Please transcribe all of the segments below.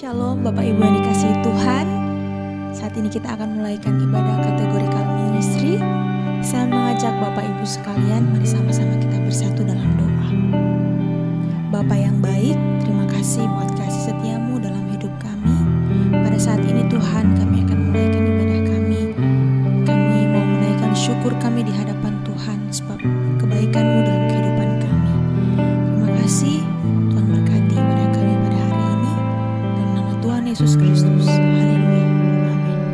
Shalom Bapak Ibu yang dikasihi Tuhan. Saat ini kita akan mulaikan ibadah kategorikal ministry. Saya mengajak Bapak Ibu sekalian, mari sama-sama kita bersatu dalam doa. Bapa yang baik, terima kasih buat kasih setiamu dalam hidup kami. Pada saat ini Tuhan, kami akan menaikkan ibadah kami. Kami mau menaikkan syukur kami di hadapan Tuhan sebab kebaikan-Mu dalam kehidupan kami. Terima kasih Tuhan, berkati ibadah kami pada hari ini. Dalam nama Tuhan Yesus Kristus. Haleluya. Amin.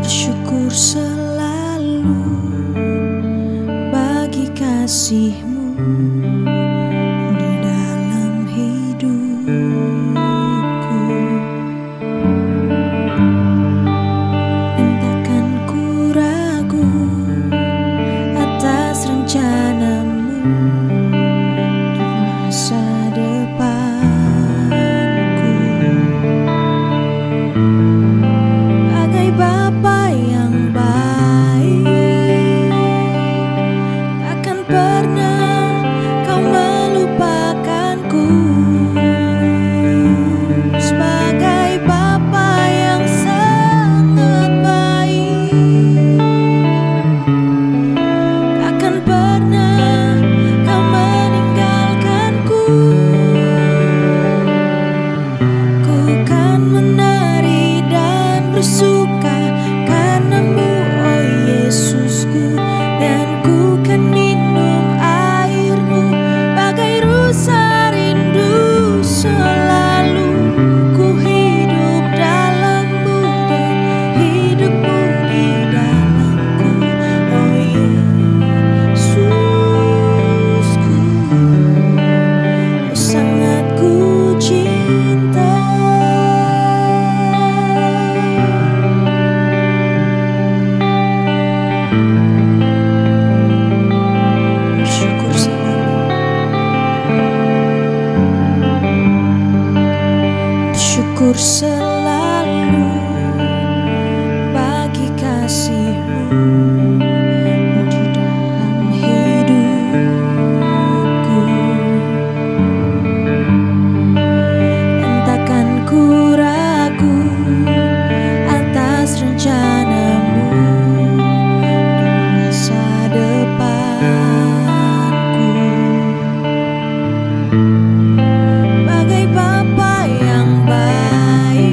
Bersyukur selalu bagi kasih-Mu di dalam hidupku. Entahkan ku ragu atas rencana-Mu di masa depanku. Bagai Bapa yang baik, takkan pernah Kau melupakanku. Sebagai Bapa yang sangat baik, takkan pernah Kau meninggalkanku. Ku kan menari dan bersuka karena-Mu, oh Yesusku, dan ku kan minum air-Mu bagai rusa rindu. Selalu ku hidup dalam-Mu dan hidup-Mu di dalamku, oh Yesusku. Kau sangat ku cinta. Bersyukur selalu, bersyukur selalu bagi kasih-Mu di dalam hidupku. Entahkan ku ragu atas rencana-Mu di masa depanku. Bagai Bapa yang baik,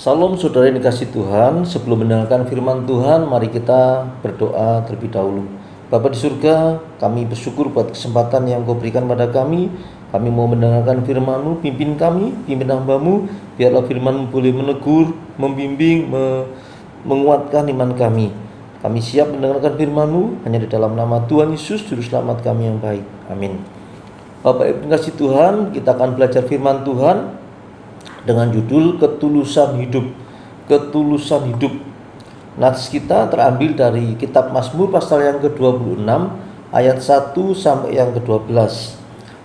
Salam saudara yang dikasih Tuhan. Sebelum mendengarkan firman Tuhan, mari kita berdoa terlebih dahulu. Bapa di surga, kami bersyukur buat kesempatan yang Kau berikan pada kami. Kami mau mendengarkan firman-Mu, pimpin kami, pimpin hamba-Mu. Biarlah firman-Mu boleh menegur, membimbing, menguatkan iman kami. Kami siap mendengarkan firman-Mu hanya di dalam nama Tuhan Yesus, Juru Selamat kami yang baik. Amin. Bapak Ibu kasih Tuhan, kita akan belajar firman Tuhan dengan judul ketulusan hidup. Ketulusan hidup. Nats kita terambil dari kitab Mazmur pasal yang ke-26 ayat 1 sampai yang ke-12.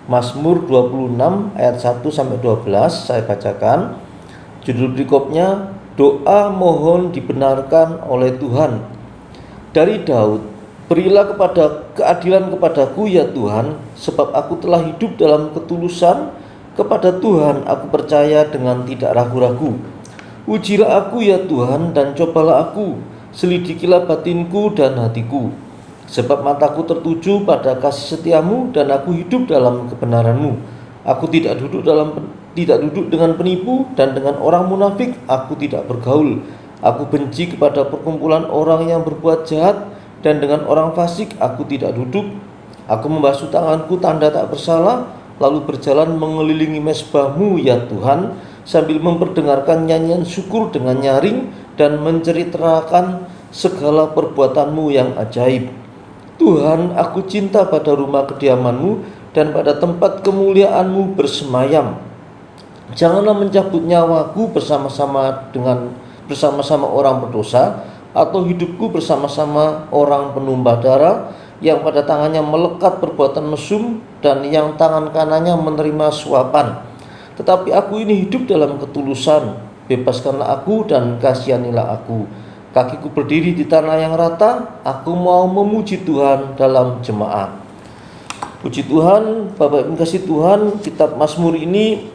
Mazmur 26 ayat 1 sampai 12 saya bacakan. Judul berikutnya, doa mohon dibenarkan oleh Tuhan. Dari Daud, berilah keadilan kepadaku ya Tuhan, sebab aku telah hidup dalam ketulusan. Kepada Tuhan aku percaya dengan tidak ragu-ragu. Ujilah aku ya Tuhan dan cobalah aku, selidikilah batinku dan hatiku. Sebab mataku tertuju pada kasih setiamu dan aku hidup dalam kebenaranmu. Aku tidak duduk dengan penipu dan dengan orang munafik aku tidak bergaul. Aku benci kepada perkumpulan orang yang berbuat jahat dan dengan orang fasik aku tidak duduk. Aku membasuh tanganku tanda tak bersalah, lalu berjalan mengelilingi mezbah-Mu ya Tuhan, sambil memperdengarkan nyanyian syukur dengan nyaring dan menceritakan segala perbuatan-Mu yang ajaib. Tuhan, aku cinta pada rumah kediaman-Mu dan pada tempat kemuliaan-Mu bersemayam. Janganlah mencabut nyawaku bersama-sama orang berdosa, atau hidupku bersama-sama orang penumpah darah, yang pada tangannya melekat perbuatan mesum dan yang tangan kanannya menerima suapan. Tetapi aku ini hidup dalam ketulusan. Bebaskanlah aku dan kasihanilah aku. Kakiku berdiri di tanah yang rata. Aku mau memuji Tuhan dalam jemaat. Puji Tuhan, Bapak Ibu kasih Tuhan, kitab Mazmur ini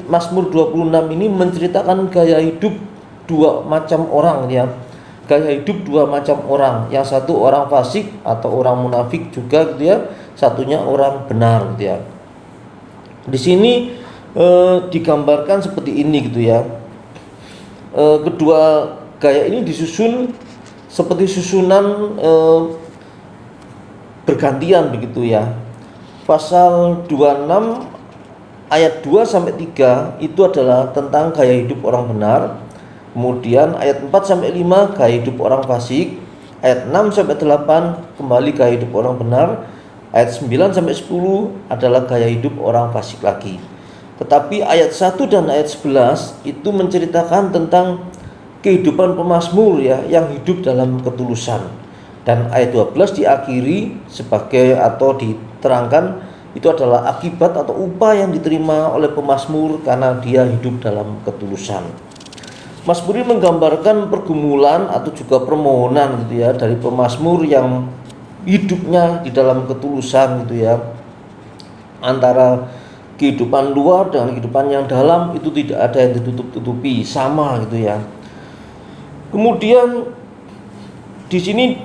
Mazmur 26 ini menceritakan gaya hidup dua macam orang ya. Gaya hidup dua macam orang. Yang satu orang fasik atau orang munafik juga gitu ya. Satunya orang benar gitu ya. Di sini digambarkan seperti ini gitu ya. Kedua gaya ini disusun seperti susunan bergantian begitu ya. Pasal 26 ayat 2 sampai 3 itu adalah tentang gaya hidup orang benar. Kemudian ayat 4 sampai 5 gaya hidup orang fasik. Ayat 6 sampai 8 kembali gaya hidup orang benar. Ayat 9 sampai 10 adalah gaya hidup orang fasik lagi. Tetapi ayat 1 dan ayat 11 itu menceritakan tentang kehidupan pemazmur ya, yang hidup dalam ketulusan. Dan ayat 12 diakhiri sebagai atau diterangkan itu adalah akibat atau upah yang diterima oleh pemazmur karena dia hidup dalam ketulusan. Mazmur ini menggambarkan pergumulan atau juga permohonan gitu ya dari pemazmur yang hidupnya di dalam ketulusan gitu ya. Antara kehidupan luar dengan kehidupan yang dalam itu tidak ada yang ditutup-tutupi, sama gitu ya. Kemudian di sini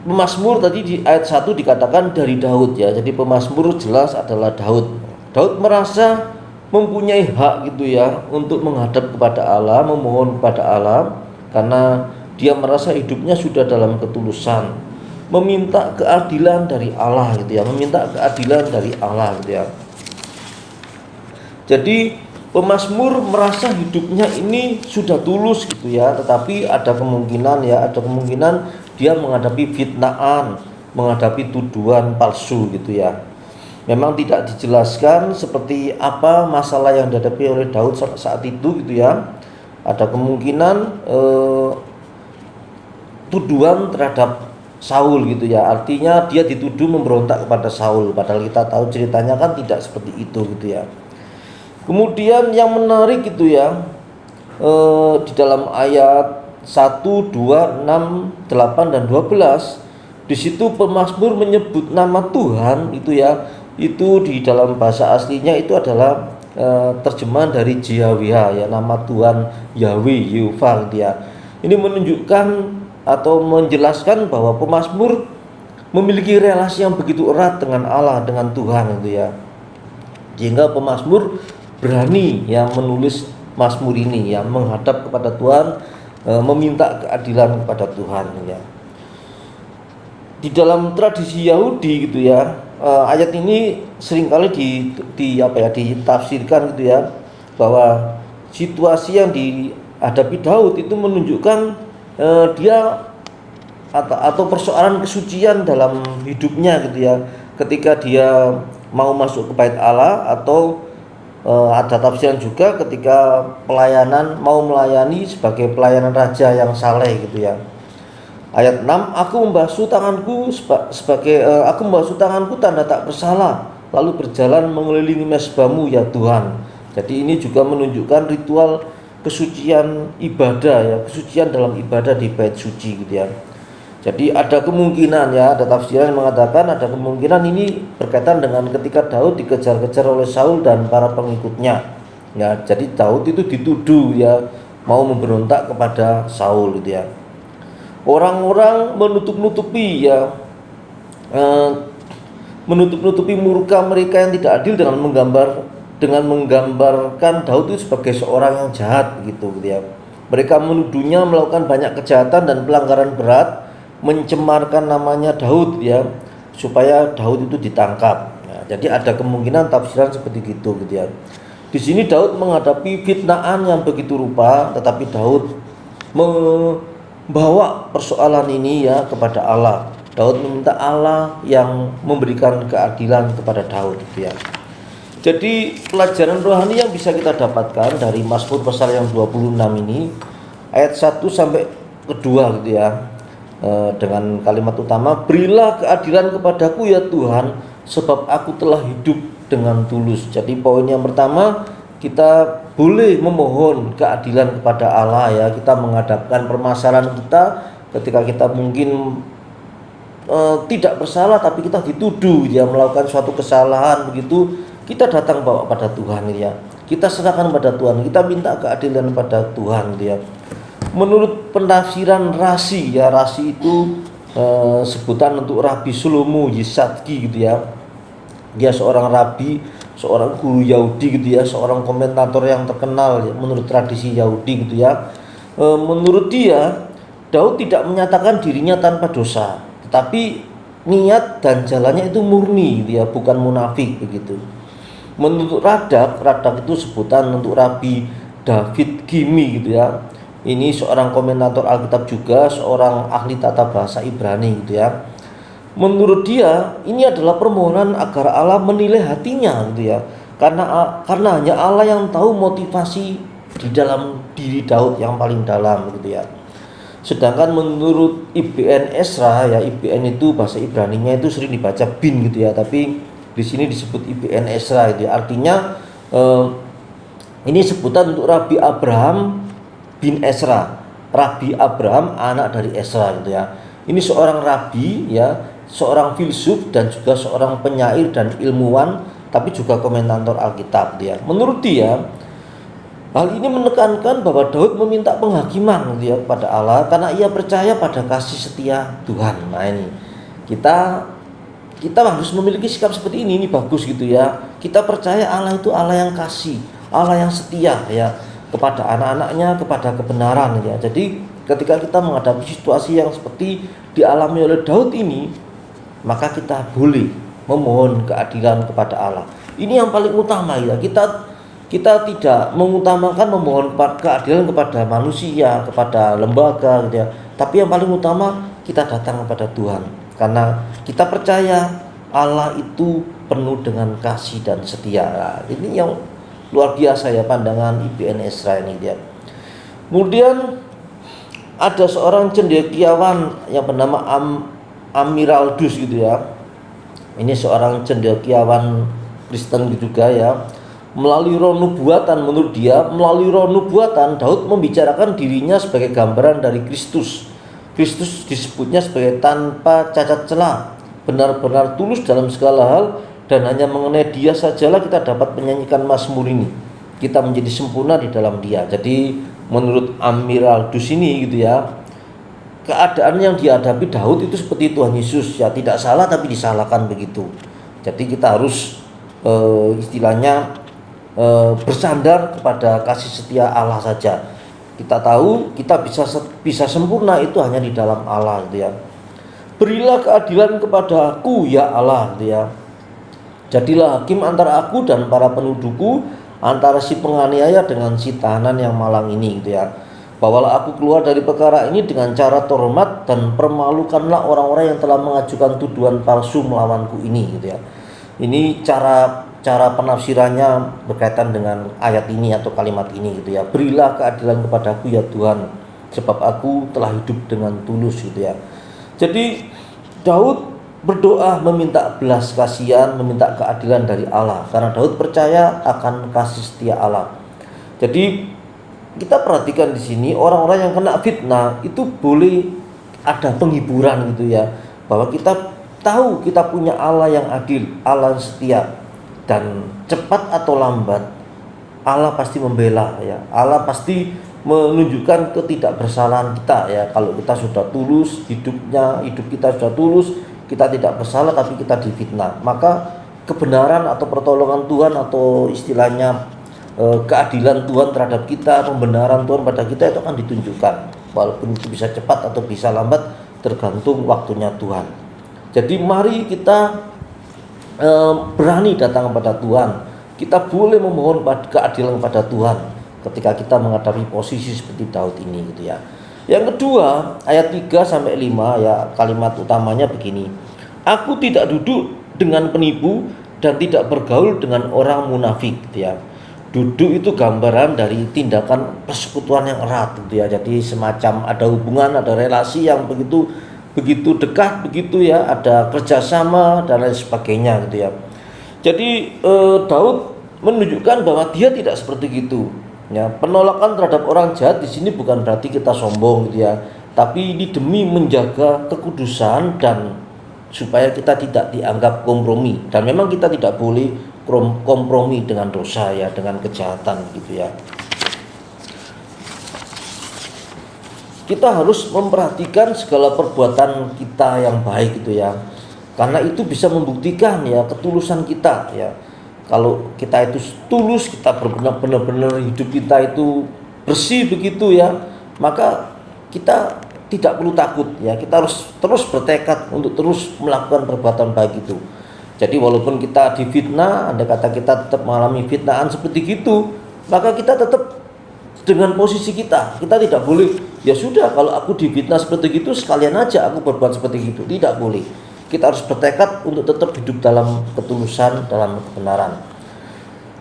pemazmur tadi di ayat 1 dikatakan dari Daud ya. Jadi pemazmur jelas adalah Daud. Daud merasa mempunyai hak gitu ya untuk menghadap kepada Allah, memohon kepada Allah karena dia merasa hidupnya sudah dalam ketulusan, meminta keadilan dari Allah gitu ya, meminta keadilan dari Allah gitu ya. Jadi pemazmur merasa hidupnya ini sudah tulus gitu ya, tetapi ada kemungkinan dia menghadapi fitnaan, menghadapi tuduhan palsu gitu ya. Memang tidak dijelaskan seperti apa masalah yang dihadapi oleh Daud saat itu gitu ya. Ada kemungkinan tuduhan terhadap Saul gitu ya. Artinya dia dituduh memberontak kepada Saul, padahal kita tahu ceritanya kan tidak seperti itu gitu ya. Kemudian yang menarik gitu ya, di dalam ayat 1, 2, 6, 8 dan 12 di situ pemazmur menyebut nama Tuhan itu ya. Itu di dalam bahasa aslinya itu adalah terjemahan dari Yahweh ya, nama Tuhan Yahweh, Yehovah gitu ya. Ini menunjukkan atau menjelaskan bahwa pemazmur memiliki relasi yang begitu erat dengan Allah, dengan Tuhan gitu ya. Sehingga pemazmur berani yang menulis Mazmur ini ya, menghadap kepada Tuhan, meminta keadilan kepada Tuhan ya. Di dalam tradisi Yahudi gitu ya, ayat ini seringkali ditafsirkan gitu ya, bahwa situasi yang dihadapi Daud itu menunjukkan dia atau persoalan kesucian dalam hidupnya gitu ya, ketika dia mau masuk ke bait Allah, atau ada tafsiran juga ketika mau melayani sebagai pelayanan raja yang saleh gitu ya. Ayat 6, aku membasuh tanganku tanda tak bersalah, lalu berjalan mengelilingi mezbahmu ya Tuhan. Jadi ini juga menunjukkan ritual kesucian ibadah ya, kesucian dalam ibadah di bait suci gitu ya. Jadi ada kemungkinan ya, ada tafsiran yang mengatakan ada kemungkinan ini berkaitan dengan ketika Daud dikejar-kejar oleh Saul dan para pengikutnya. Ya, jadi Daud itu dituduh ya mau memberontak kepada Saul gitu ya. Orang-orang menutup-nutupi murka mereka yang tidak adil dengan menggambarkan Daud itu sebagai seorang yang jahat gitu ya. Mereka menuduhnya melakukan banyak kejahatan dan pelanggaran berat, mencemarkan namanya Daud ya, supaya Daud itu ditangkap. Nah, jadi ada kemungkinan tafsiran seperti gitu ya. Di sini Daud menghadapi fitnaan yang begitu rupa, tetapi Daud membawa persoalan ini ya kepada Allah. Daud meminta Allah yang memberikan keadilan kepada Daud gitu ya. Jadi pelajaran rohani yang bisa kita dapatkan dari Mazmur pasal yang 26 ini, ayat 1 sampai kedua gitu ya, dengan kalimat utama, berilah keadilan kepadaku ya Tuhan, sebab aku telah hidup dengan tulus. Jadi poin yang pertama, kita boleh memohon keadilan kepada Allah ya. Kita menghadapkan permasalahan kita ketika kita mungkin tidak bersalah, tapi kita dituduh ya melakukan suatu kesalahan begitu, kita datang bawa pada Tuhan ya. Kita serahkan pada Tuhan, kita minta keadilan pada Tuhan ya. Menurut penafsiran Rasi ya, Rasi itu sebutan untuk Rabi Shlomo Yitzhaki gitu ya. Dia seorang rabi, seorang guru Yahudi gitu ya, seorang komentator yang terkenal ya, menurut tradisi Yahudi gitu ya. Menurut dia, Daud tidak menyatakan dirinya tanpa dosa, tetapi niat dan jalannya itu murni gitu ya, bukan munafik begitu. Menurut Radak itu sebutan untuk Rabi David Gimi gitu ya. Ini seorang komentator Alkitab juga, seorang ahli tata bahasa Ibrani gitu ya. Menurut dia ini adalah permohonan agar Allah menilai hatinya gitu ya. Karena hanya Allah yang tahu motivasi di dalam diri Daud yang paling dalam gitu ya. Sedangkan menurut IBN Ezra ya, IBN itu bahasa Ibraninya itu sering dibaca bin gitu ya, tapi di sini disebut IBN Ezra itu ya. Artinya ini sebutan untuk Rabi Abraham bin Ezra. Rabi Abraham anak dari Ezra gitu ya. Ini seorang rabi ya, seorang filsuf dan juga seorang penyair dan ilmuwan, tapi juga komentator Alkitab dia. Menurut dia, hal ini menekankan bahwa Daud meminta penghakiman gitu ya kepada Allah karena ia percaya pada kasih setia Tuhan. Nah ini kita harus memiliki sikap seperti ini bagus gitu ya. Kita percaya Allah itu Allah yang kasih, Allah yang setia ya kepada anak-anaknya, kepada kebenaran ya. Jadi ketika kita menghadapi situasi yang seperti dialami oleh Daud ini, maka kita boleh memohon keadilan kepada Allah. Ini yang paling utama ya. Kita tidak mengutamakan memohon keadilan kepada manusia, kepada lembaga gitu ya. Tapi yang paling utama kita datang kepada Tuhan, karena kita percaya Allah itu penuh dengan kasih dan setia. Nah, ini yang luar biasa ya pandangan IBN Ezra ini dia. Kemudian ada seorang cendekiawan yang bernama Amiraldus gitu ya. Ini seorang cendekiawan Kristen juga ya. Melalui roh nubuatan, menurut dia melalui roh nubuatan Daud membicarakan dirinya sebagai gambaran dari Kristus. Kristus disebutnya sebagai tanpa cacat celah, benar-benar tulus dalam segala hal, dan hanya mengenai dia sajalah kita dapat menyanyikan Mazmur ini. Kita menjadi sempurna di dalam dia. Jadi menurut Amiraldus ini gitu ya, keadaan yang dihadapi Daud itu seperti Tuhan Yesus ya, tidak salah tapi disalahkan begitu. Jadi kita harus istilahnya bersandar kepada kasih setia Allah saja. Kita tahu kita bisa sempurna itu hanya di dalam Allah gitu ya. Berilah keadilan kepada aku ya Allah gitu ya. Jadilah hakim antara aku dan para pendudukku, antara si penganiaya dengan si tahanan yang malang ini gitu ya. Bawalah aku keluar dari perkara ini dengan cara terhormat, dan permalukanlah orang-orang yang telah mengajukan tuduhan palsu melawanku ini gitu ya. Ini cara penafsirannya berkaitan dengan ayat ini atau kalimat ini gitu ya. Berilah keadilan kepadaku ya Tuhan, sebab aku telah hidup dengan tulus gitu ya. Jadi Daud berdoa meminta belas kasihan, meminta keadilan dari Allah, karena Daud percaya akan kasih setia Allah. Jadi kita perhatikan di sini, orang-orang yang kena fitnah itu boleh ada penghiburan gitu ya, bahwa kita tahu kita punya Allah yang adil, Allah yang setia, dan cepat atau lambat Allah pasti membela ya. Allah pasti menunjukkan ketidakbersalahan kita ya. Kalau kita sudah tulus, hidup kita sudah tulus, kita tidak bersalah tapi kita difitnah, maka kebenaran atau pertolongan Tuhan atau istilahnya keadilan Tuhan terhadap kita, pembenaran Tuhan pada kita itu akan ditunjukkan, walaupun itu bisa cepat atau bisa lambat tergantung waktunya Tuhan. Jadi mari kita berani datang kepada Tuhan. Kita boleh memohon keadilan kepada Tuhan ketika kita menghadapi posisi seperti Daud ini gitu ya. Yang kedua, ayat 3 sampai 5 ya, kalimat utamanya begini. Aku tidak duduk dengan penipu dan tidak bergaul dengan orang munafik gitu ya. Duduk itu gambaran dari tindakan persekutuan yang erat gitu ya. Jadi semacam ada hubungan, ada relasi yang begitu dekat begitu ya, ada kerjasama dan lain sebagainya gitu ya. Jadi Daud menunjukkan bahwa dia tidak seperti itu ya. Penolakan terhadap orang jahat di sini bukan berarti kita sombong gitu ya, tapi ini demi menjaga kekudusan dan supaya kita tidak dianggap kompromi, dan memang kita tidak boleh kompromi dengan dosa ya, dengan kejahatan gitu ya. Kita harus memperhatikan segala perbuatan kita yang baik gitu ya, karena itu bisa membuktikan ya ketulusan kita ya. Kalau kita itu tulus, kita benar-benar hidup kita itu bersih begitu ya, maka kita tidak perlu takut ya. Kita harus terus bertekad untuk terus melakukan perbuatan baik itu. Jadi walaupun kita difitnah, andai kata kita tetap mengalami fitnahan seperti itu, maka kita tetap dengan posisi kita tidak boleh ya sudah, kalau aku difitnah seperti itu sekalian aja aku berbuat seperti itu. Tidak boleh. Kita harus bertekad untuk tetap hidup dalam ketulusan, dalam kebenaran.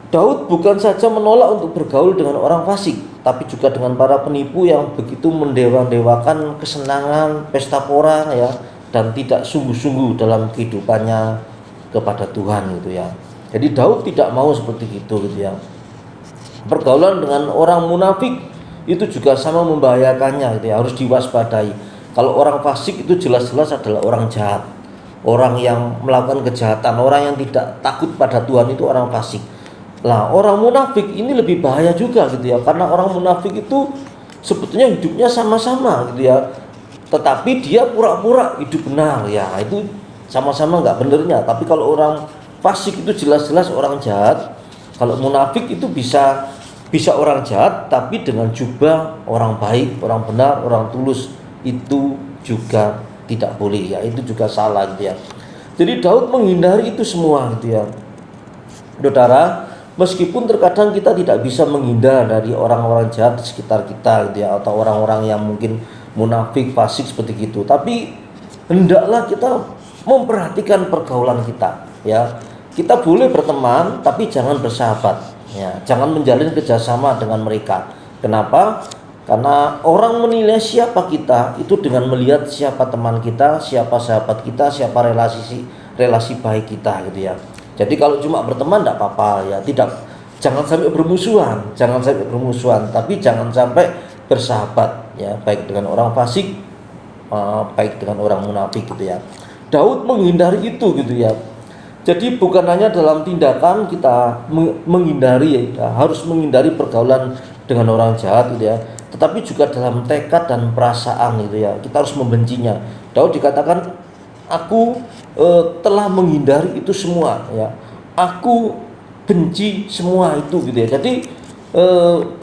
Daud bukan saja menolak untuk bergaul dengan orang fasik, tapi juga dengan para penipu yang begitu mendewa-dewakan kesenangan, pesta pora ya, dan tidak sungguh-sungguh dalam kehidupannya kepada Tuhan gitu ya. Jadi Daud tidak mau seperti itu gitu ya. Pergaulan dengan orang munafik itu juga sama membahayakannya gitu ya, harus diwaspadai. Kalau orang fasik itu jelas-jelas adalah orang jahat, orang yang melakukan kejahatan, orang yang tidak takut pada Tuhan itu orang fasik. Nah, orang munafik ini lebih bahaya juga gitu ya, karena orang munafik itu sebetulnya hidupnya sama-sama gitu ya, tetapi dia pura-pura hidup benar ya, itu sama-sama nggak benernya. Tapi kalau orang fasik itu jelas-jelas orang jahat. Kalau munafik itu bisa orang jahat tapi dengan jubah orang baik, orang benar, orang tulus, itu juga tidak boleh ya, itu juga salah gitu ya. Jadi Daud menghindari itu semua gitu ya. Saudara, meskipun terkadang kita tidak bisa menghindar dari orang-orang jahat di sekitar kita gitu ya, atau orang-orang yang mungkin munafik, fasik seperti itu, tapi hendaklah kita memperhatikan pergaulan kita ya. Kita boleh berteman tapi jangan bersahabat ya, jangan menjalin kerjasama dengan mereka. Kenapa? Karena orang menilai siapa kita itu dengan melihat siapa teman kita, siapa sahabat kita, siapa relasi baik kita gitu ya. Jadi kalau cuma berteman tidak apa-apa ya, jangan sampai bermusuhan, tapi jangan sampai bersahabat ya, baik dengan orang fasik, baik dengan orang munafik gitu ya. Daud menghindari itu gitu ya. Jadi bukan hanya dalam tindakan kita menghindari ya, harus menghindari pergaulan dengan orang jahat gitu ya, tetapi juga dalam tekad dan perasaan gitu ya, kita harus membencinya. Daud dikatakan, aku telah menghindari itu semua ya. Aku benci semua itu gitu ya. Jadi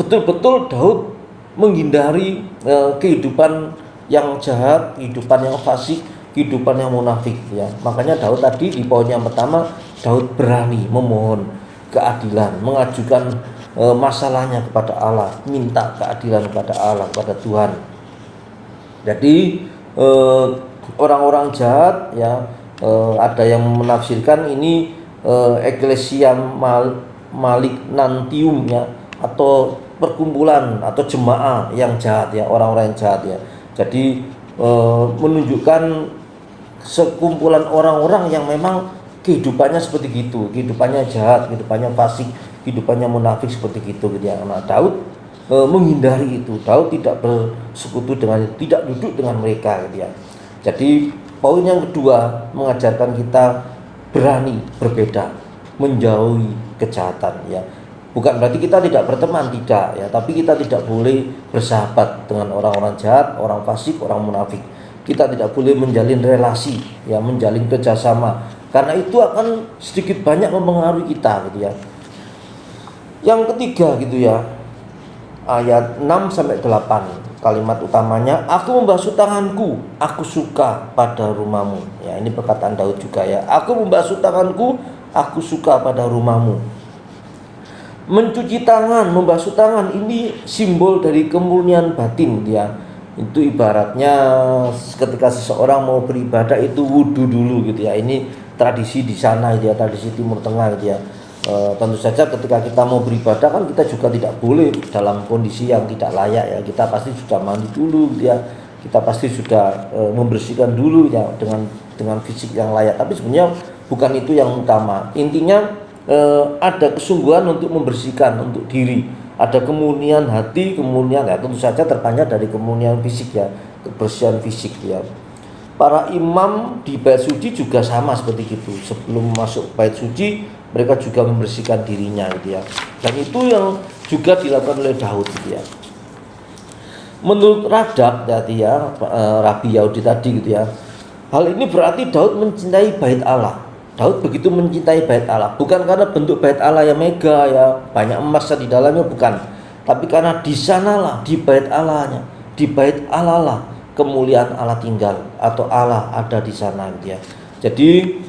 betul-betul Daud menghindari kehidupan yang jahat, kehidupan yang fasik, kehidupan yang munafik ya. Makanya Daud tadi di poin yang pertama, Daud berani memohon keadilan, mengajukan masalahnya kepada Allah, minta keadilan kepada Allah, kepada Tuhan. Jadi orang-orang jahat ya, ada yang menafsirkan ini Ecclesia Malignantium ya, atau perkumpulan atau jemaah yang jahat ya, orang-orang yang jahat ya. Jadi menunjukkan sekumpulan orang-orang yang memang kehidupannya seperti gitu, kehidupannya jahat, kehidupannya fasik, kehidupannya munafik seperti gitu gitu ya. Nah, Daud menghindari itu. Daud tidak bersekutu dengan, tidak duduk dengan mereka gitu ya. Jadi poin yang kedua mengajarkan kita berani berbeda, menjauhi kejahatan ya. Bukan berarti kita tidak berteman, tidak ya, tapi kita tidak boleh bersahabat dengan orang-orang jahat, orang fasik, orang munafik. Kita tidak boleh menjalin relasi ya, menjalin kerjasama, karena itu akan sedikit banyak mempengaruhi kita gitu ya. Yang ketiga gitu ya, ayat 6 sampai 8, kalimat utamanya, aku membasuh tanganku, aku suka pada rumahmu ya. Ini perkataan Daud juga ya, aku membasuh tanganku, aku suka pada rumahmu. Mencuci tangan, membasuh tangan ini simbol dari kemurnian batin gitu ya. Itu ibaratnya ketika seseorang mau beribadah itu wudu dulu gitu ya. Ini tradisi di sana gitu ya, tradisi Timur Tengah gitu ya. Tentu saja ketika kita mau beribadah kan kita juga tidak boleh dalam kondisi yang tidak layak ya. Kita pasti sudah mandi dulu gitu ya. Kita pasti sudah membersihkan dulu ya dengan fisik yang layak. Tapi sebenarnya bukan itu yang utama. Intinya ada kesungguhan untuk membersihkan untuk diri, ada kemurnian hati, kemurnian ya, tentu saja terpanjat dari kemurnian fisik ya, kebersihan fisik ya. Para imam di bait suci juga sama seperti itu. Sebelum masuk bait suci mereka juga membersihkan dirinya gitu ya. Dan itu yang juga dilakukan oleh Daud gitu ya. Menurut Radak tadi ya, Rabi Yahudi tadi gitu ya, hal ini berarti Daud mencintai bait Allah. Daud begitu mencintai bait Allah, bukan karena bentuk bait Allah yang mega ya, banyak emas di dalamnya, bukan, tapi karena di sanalah, di bait Allahnya, di bait Allah lah kemuliaan Allah tinggal, atau Allah ada di sana gitu ya. Jadi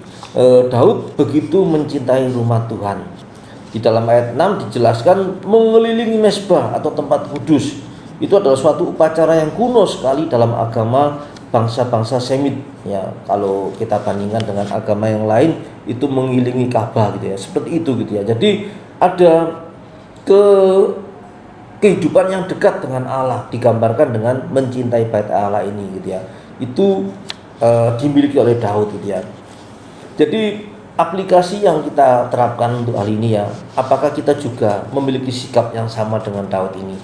Daud begitu mencintai rumah Tuhan. Di dalam ayat 6 dijelaskan mengelilingi mezbah atau tempat kudus. Itu adalah suatu upacara yang kuno sekali dalam agama bangsa-bangsa Semit ya. Kalau kita bandingkan dengan agama yang lain, itu mengelilingi Ka'bah gitu ya, seperti itu gitu ya. Jadi ada kehidupan yang dekat dengan Allah digambarkan dengan mencintai bait Allah ini gitu ya. Itu dimiliki oleh Daud gitu ya. Jadi aplikasi yang kita terapkan untuk hal ini ya, apakah kita juga memiliki sikap yang sama dengan Daud ini?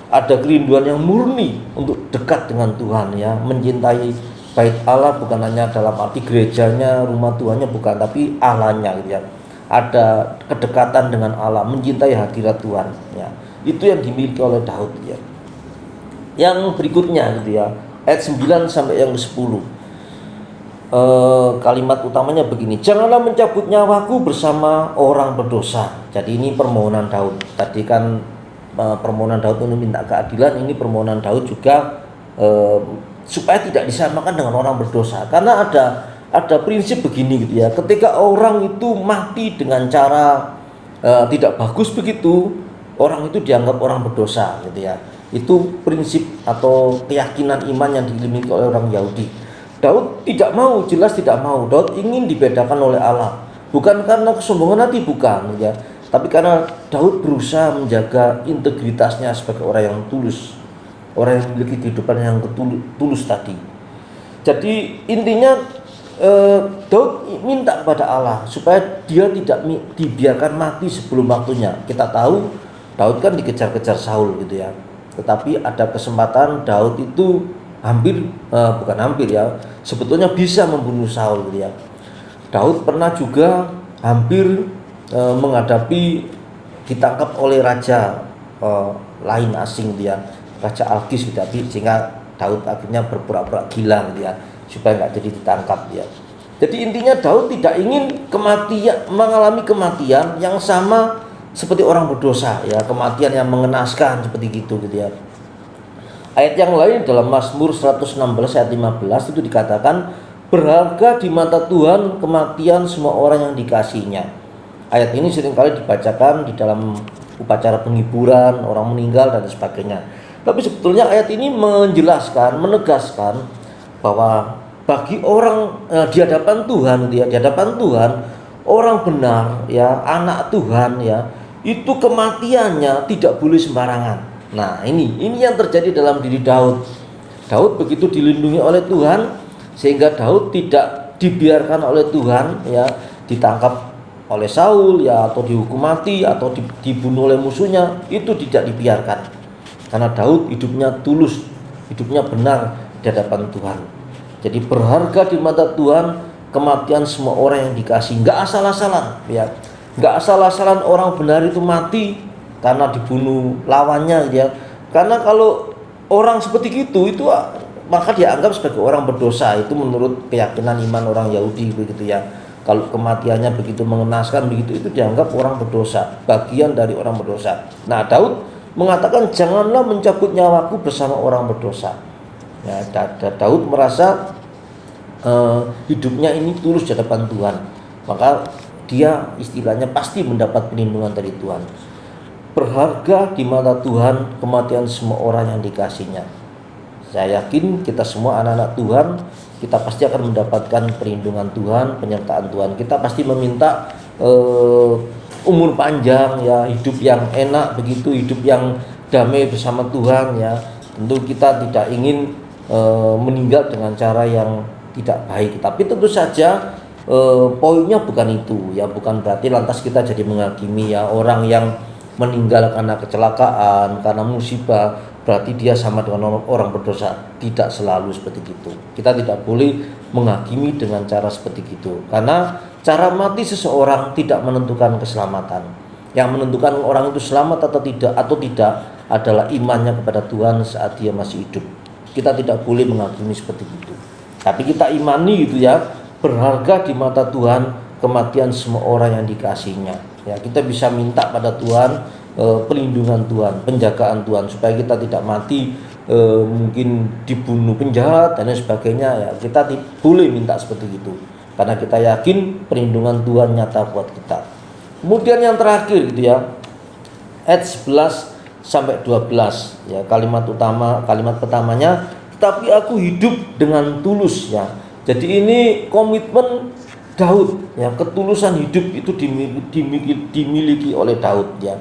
Ada kerinduan yang murni untuk dekat dengan Tuhan ya, mencintai bait Allah, bukan hanya dalam arti gerejanya, rumah Tuhannya, bukan, tapi Allahnya gitu ya. Ada kedekatan dengan Allah, mencintai hadirat Tuhan ya. Itu yang dimiliki oleh Daud ya. Yang berikutnya gitu ya, ayat 9 sampai yang ke-10. Kalimat utamanya begini, janganlah mencabut nyawaku bersama orang berdosa. Jadi ini permohonan Daud. Tadi kan permohonan Daud untuk minta keadilan, ini permohonan Daud juga supaya tidak disamakan dengan orang berdosa. Karena ada prinsip begini gitu ya, ketika orang itu mati dengan cara tidak bagus begitu, orang itu dianggap orang berdosa gitu ya. Itu prinsip atau keyakinan iman yang dimiliki oleh orang Yahudi. Daud tidak mau, jelas tidak mau. Daud ingin dibedakan oleh Allah, bukan karena kesombongan hati, bukan ya, tapi karena Daud berusaha menjaga integritasnya sebagai orang yang tulus, orang yang memiliki kehidupan yang tulus tadi. Jadi intinya Daud minta kepada Allah supaya dia tidak dibiarkan mati sebelum waktunya. Kita tahu Daud kan dikejar-kejar Saul gitu ya. Tetapi ada kesempatan Daud itu bukan hampir ya, sebetulnya bisa membunuh Saul gitu ya. Daud pernah juga hampir menghadapi ditangkap oleh raja lain asing gitu ya, Raja Alkis gitu ya, sehingga Daud akhirnya berpura-pura gila gitu ya, supaya nggak jadi ditangkap ya. Jadi intinya Daud tidak ingin mengalami kematian yang sama seperti orang berdosa, ya, kematian yang mengenaskan seperti gitu ya. Ayat yang lain dalam Mazmur 116 ayat 15 itu dikatakan, berharga di mata Tuhan kematian semua orang yang dikasihinya. Ayat ini seringkali dibacakan di dalam upacara penghiburan orang meninggal dan sebagainya. Tapi sebetulnya ayat ini menjelaskan, menegaskan bahwa bagi orang di hadapan Tuhan, di hadapan Tuhan, orang benar, ya, anak Tuhan, ya, itu kematiannya tidak boleh sembarangan. Nah, ini yang terjadi dalam diri Daud. Daud begitu dilindungi oleh Tuhan sehingga Daud tidak dibiarkan oleh Tuhan, ya, ditangkap oleh Saul, ya, atau dihukum mati atau dibunuh oleh musuhnya, itu tidak dibiarkan. Karena Daud hidupnya tulus, hidupnya benar di hadapan Tuhan. Jadi berharga di mata Tuhan kematian semua orang yang dikasih. Enggak asal-asalan, ya. Enggak asal-asalan orang benar itu mati karena dibunuh lawannya, ya. Karena kalau orang seperti itu maka dianggap sebagai orang berdosa. Itu menurut keyakinan iman orang Yahudi begitu, ya. Kalau kematiannya begitu mengenaskan begitu, itu dianggap orang berdosa, bagian dari orang berdosa. Nah, Daud mengatakan janganlah mencabut nyawaku bersama orang berdosa. Ya, Daud merasa hidupnya ini tulus di hadapan Tuhan, maka dia istilahnya pasti mendapat perlindungan dari Tuhan. Berharga di mata Tuhan kematian semua orang yang dikasihnya. Saya yakin kita semua anak-anak Tuhan, kita pasti akan mendapatkan perlindungan Tuhan, penyertaan Tuhan. Kita pasti meminta umur panjang, ya, hidup yang enak begitu, hidup yang damai bersama Tuhan, ya. Tentu kita tidak ingin meninggal dengan cara yang tidak baik. Tapi tentu saja poinnya bukan itu, ya, bukan berarti lantas kita jadi menghakimi, ya, orang yang meninggal karena kecelakaan, karena musibah berarti dia sama dengan orang berdosa. Tidak selalu seperti itu. Kita tidak boleh menghakimi dengan cara seperti itu, karena cara mati seseorang tidak menentukan keselamatan. Yang menentukan orang itu selamat atau tidak adalah imannya kepada Tuhan saat dia masih hidup. Kita tidak boleh menghakimi seperti itu. Tapi kita imani gitu, ya, berharga di mata Tuhan kematian semua orang yang dikasihnya. Ya, kita bisa minta pada Tuhan perlindungan Tuhan, penjagaan Tuhan supaya kita tidak mati mungkin dibunuh penjahat dan lain sebagainya, ya. Kita boleh minta seperti itu karena kita yakin perlindungan Tuhan nyata buat kita. Kemudian yang terakhir gitu, ya, ayat 11 sampai 12, ya, kalimat pertamanya, tetapi aku hidup dengan tulus, ya. Jadi ini komitmen Daud, ya, ketulusan hidup itu dimiliki oleh Daud, ya.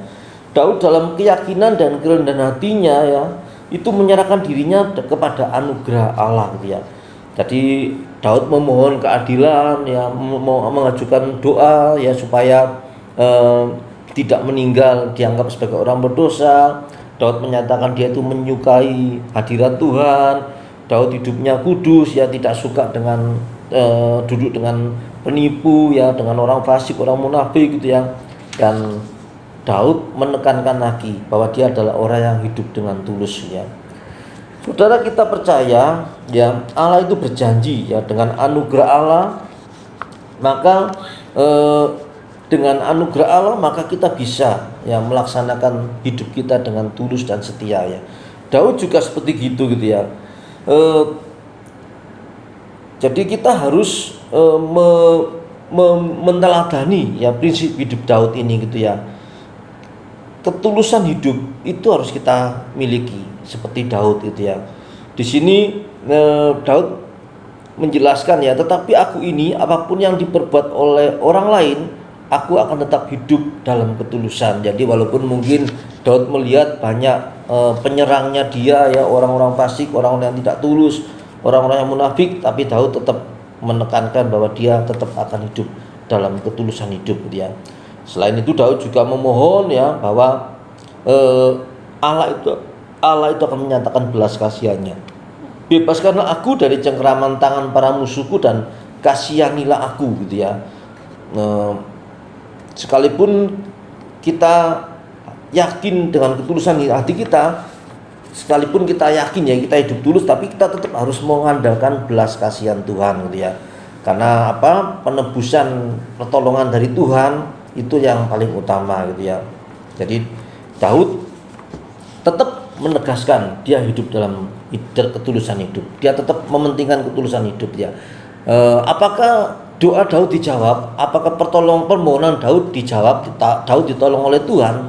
Daud dalam keyakinan dan kerendahan hatinya, ya, itu menyerahkan dirinya kepada anugerah Allah, gitu, ya. Jadi Daud memohon keadilan, ya, mengajukan doa, ya, supaya tidak meninggal dianggap sebagai orang berdosa. Daud menyatakan dia itu menyukai hadirat Tuhan. Daud hidupnya kudus, ya, tidak suka dengan duduk dengan penipu, ya, dengan orang fasik, orang munafik gitu, ya. Dan Daud menekankan lagi bahwa dia adalah orang yang hidup dengan tulus, ya. Saudara, kita percaya, ya, Allah itu berjanji, ya, dengan anugerah Allah, maka dengan anugerah Allah maka kita bisa, ya, melaksanakan hidup kita dengan tulus dan setia, ya. Daud juga seperti gitu, ya. Jadi kita harus meneladani, ya, prinsip hidup Daud ini, gitu, ya. Ketulusan hidup itu harus kita miliki seperti Daud, gitu, ya. Di sini Daud menjelaskan, ya, tetapi aku ini apapun yang diperbuat oleh orang lain, aku akan tetap hidup dalam ketulusan. Jadi walaupun mungkin Daud melihat banyak penyerangnya dia, ya, orang-orang fasik, orang-orang yang tidak tulus, orang-orang yang munafik, tapi Daud tetap menekankan bahwa dia tetap akan hidup dalam ketulusan hidup, gitu, ya. Selain itu Daud juga memohon, ya, bahwa Allah itu akan menyatakan belas kasihannya. Bebaskanlah aku dari cengkeraman tangan para musuhku dan kasihanilah aku, gitu, ya. Sekalipun kita yakin dengan ketulusan hati kita, sekalipun kita yakin, ya, kita hidup tulus, tapi kita tetap harus mengandalkan belas kasihan Tuhan, gitu, ya. Karena apa? Penebusan pertolongan dari Tuhan itu yang paling utama gitu ya. Jadi Daud tetap menegaskan dia hidup dalam ketulusan hidup. Dia tetap mementingkan ketulusan hidup ya. Apakah doa Daud dijawab? Apakah permohonan Daud dijawab? Daud ditolong oleh Tuhan.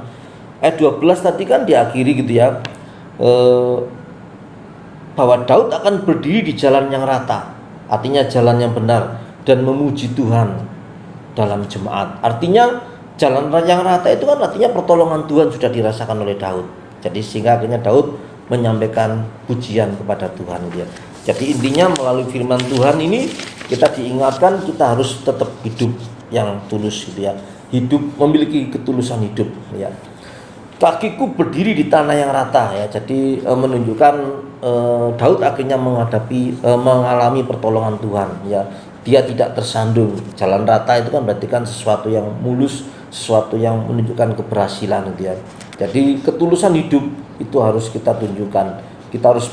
Ayat 12 tadi kan diakhiri gitu ya. Bahwa Daud akan berdiri di jalan yang rata. Artinya jalan yang benar dan memuji Tuhan dalam jemaat. Artinya jalan yang rata itu kan artinya pertolongan Tuhan sudah dirasakan oleh Daud. Jadi sehingga akhirnya Daud menyampaikan pujian kepada Tuhan gitu ya. Jadi intinya melalui firman Tuhan ini kita diingatkan kita harus tetap hidup yang tulus gitu ya. Hidup memiliki ketulusan hidup ya. Kakiku berdiri di tanah yang rata ya. Jadi menunjukkan Daud akhirnya mengalami pertolongan Tuhan ya. Dia tidak tersandung. Jalan rata itu kan berarti kan sesuatu yang mulus, sesuatu yang menunjukkan keberhasilan gitu ya. Jadi ketulusan hidup itu harus kita tunjukkan. Kita harus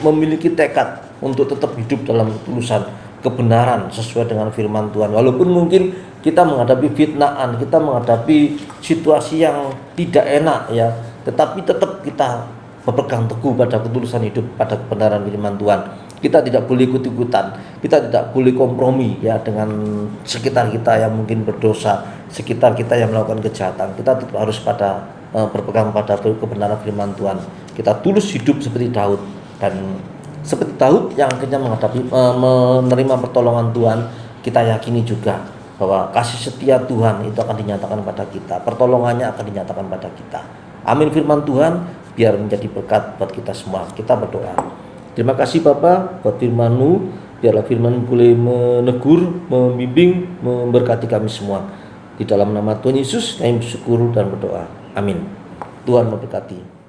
memiliki tekad untuk tetap hidup dalam ketulusan, kebenaran sesuai dengan firman Tuhan. Walaupun mungkin kita menghadapi fitnaan, kita menghadapi situasi yang tidak enak ya, tetapi tetap kita berpegang teguh pada ketulusan hidup, pada kebenaran firman Tuhan. Kita tidak boleh ikut-ikutan, kita tidak boleh kompromi ya dengan sekitar kita yang mungkin berdosa, sekitar kita yang melakukan kejahatan. Kita tetap harus berpegang pada kebenaran firman Tuhan. Kita tulus hidup seperti Daud, dan seperti Daud yang akhirnya menerima pertolongan Tuhan. Kita yakini juga bahwa kasih setia Tuhan itu akan dinyatakan pada kita, pertolongannya akan dinyatakan pada kita. Amin. Firman Tuhan biar menjadi berkat buat kita semua. Kita berdoa. Terima kasih Bapa buat firman-Mu. Biarlah firman boleh menegur, membimbing, memberkati kami semua. Di dalam nama Tuhan Yesus kami bersyukur dan berdoa. Amin. Tuhan memberkati.